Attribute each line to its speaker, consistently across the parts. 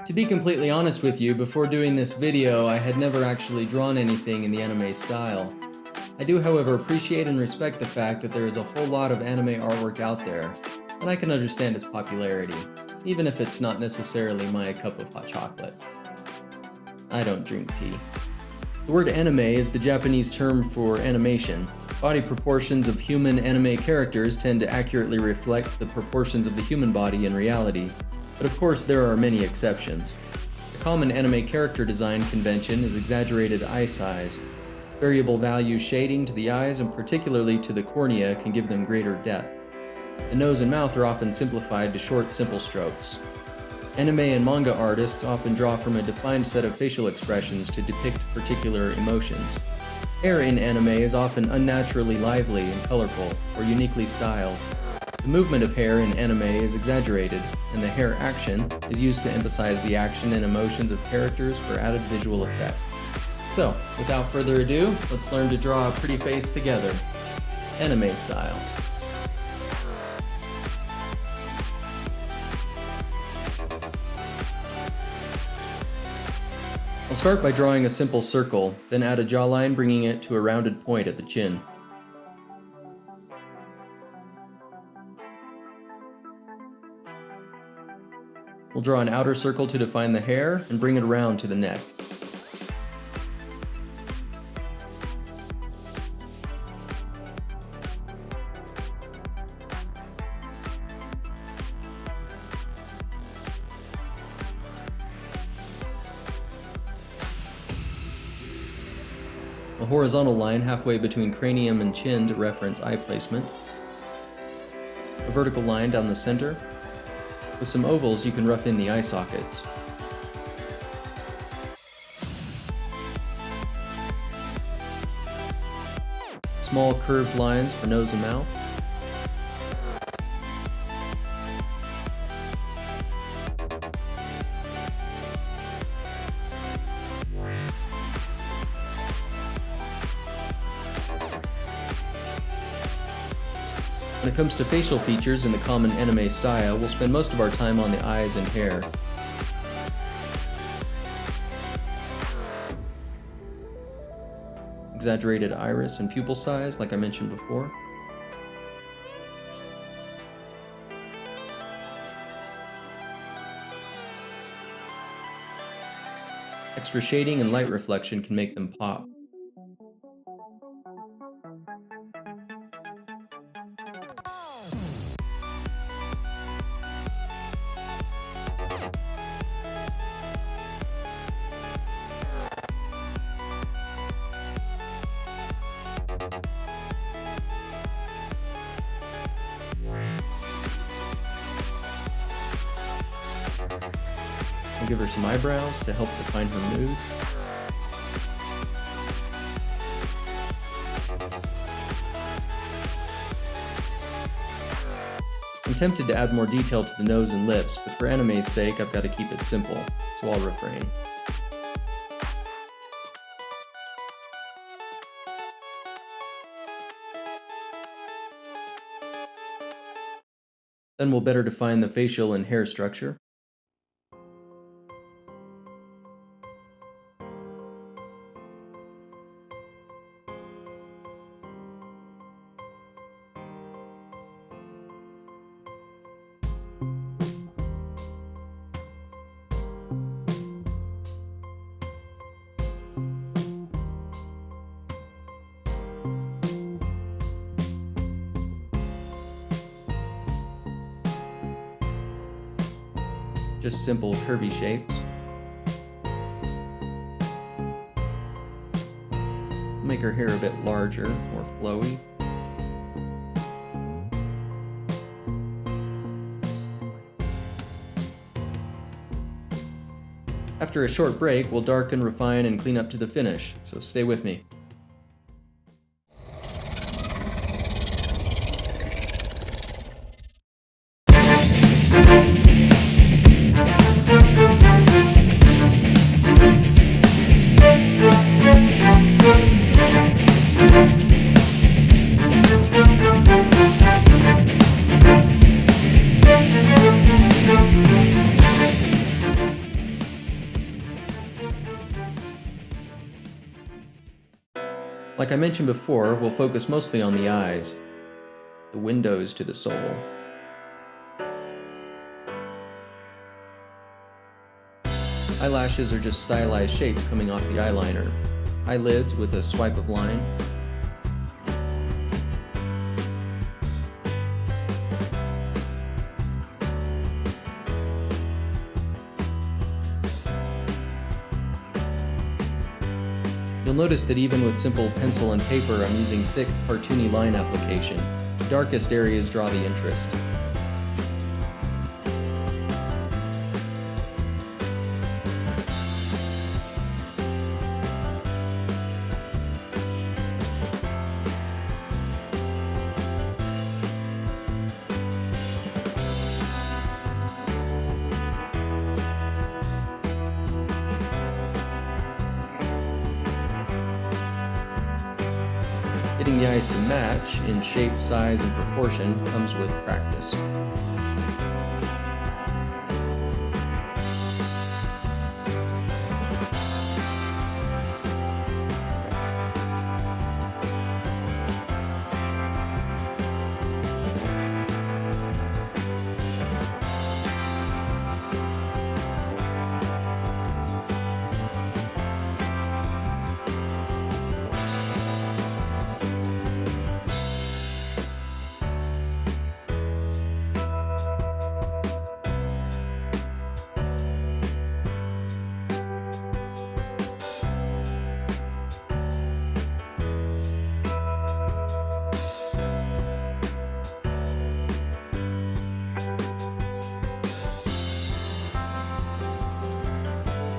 Speaker 1: To be completely honest with you, before doing this video, I had never actually drawn anything in the anime style. I do, however, appreciate and respect the fact that there is a whole lot of anime artwork out there, and I can understand its popularity, even if it's not necessarily my cup of hot chocolate. I don't drink tea. The word anime is the Japanese term for animation. Body proportions of human anime characters tend to accurately reflect the proportions of the human body in reality, but of course there are many exceptions. The common anime character design convention is exaggerated eye size. Variable value shading to the eyes and particularly to the cornea can give them greater depth. The nose and mouth are often simplified to short, simple strokes. Anime and manga artists often draw from a defined set of facial expressions to depict particular emotions. Hair in anime is often unnaturally lively and colorful, or uniquely styled. The movement of hair in anime is exaggerated, and the hair action is used to emphasize the action and emotions of characters for added visual effect. So, without further ado, let's learn to draw a pretty face together, anime style. I'll start by drawing a simple circle, then add a jawline bringing it to a rounded point at the chin. We'll draw an outer circle to define the hair and bring it around to the neck. A horizontal line halfway between cranium and chin to reference eye placement. A vertical line down the center. With some ovals, you can rough in the eye sockets. Small curved lines for nose and mouth. When it comes to facial features in the common anime style, we'll spend most of our time on the eyes and hair. Exaggerated iris and pupil size, like I mentioned before. Extra shading and light reflection can make them pop. I'll give her some eyebrows to help define her mood. I'm tempted to add more detail to the nose and lips, but for anime's sake, I've got to keep it simple, so I'll refrain. Then we'll better define the facial and hair structure. Just simple curvy shapes. Make her hair a bit larger, more flowy. After a short break, we'll darken, refine, and clean up to the finish, so stay with me. Like I mentioned before, we'll focus mostly on the eyes, the windows to the soul. Eyelashes are just stylized shapes coming off the eyeliner. Eyelids with a swipe of line. You'll notice that even with simple pencil and paper, I'm using thick, cartoony line application. The darkest areas draw the interest. Getting the eyes to match in shape, size, and proportion comes with practice.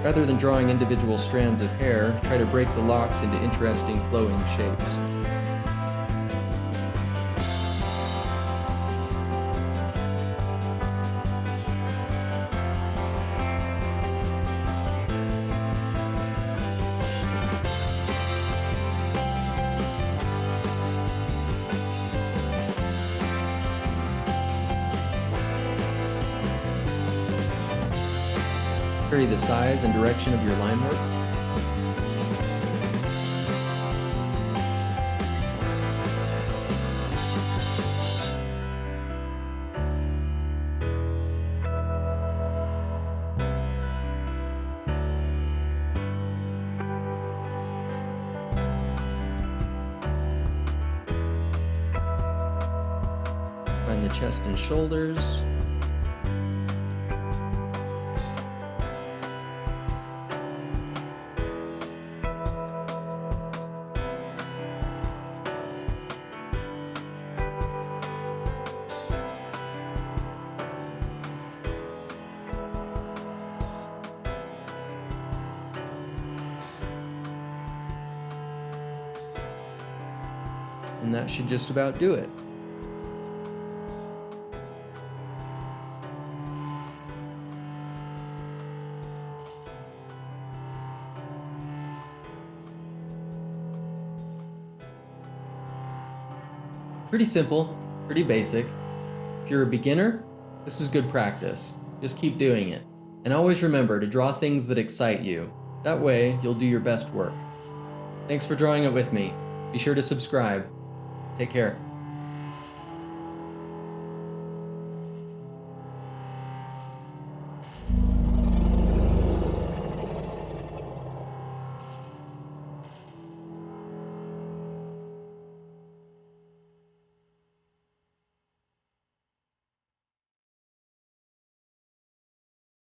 Speaker 1: Rather than drawing individual strands of hair, try to break the locks into interesting flowing shapes. Vary the size and direction of your line work. Find the chest and shoulders. And that should just about do it. Pretty simple, pretty basic. If you're a beginner, this is good practice. Just keep doing it. And always remember to draw things that excite you. That way, you'll do your best work. Thanks for drawing it with me. Be sure to subscribe. Take care.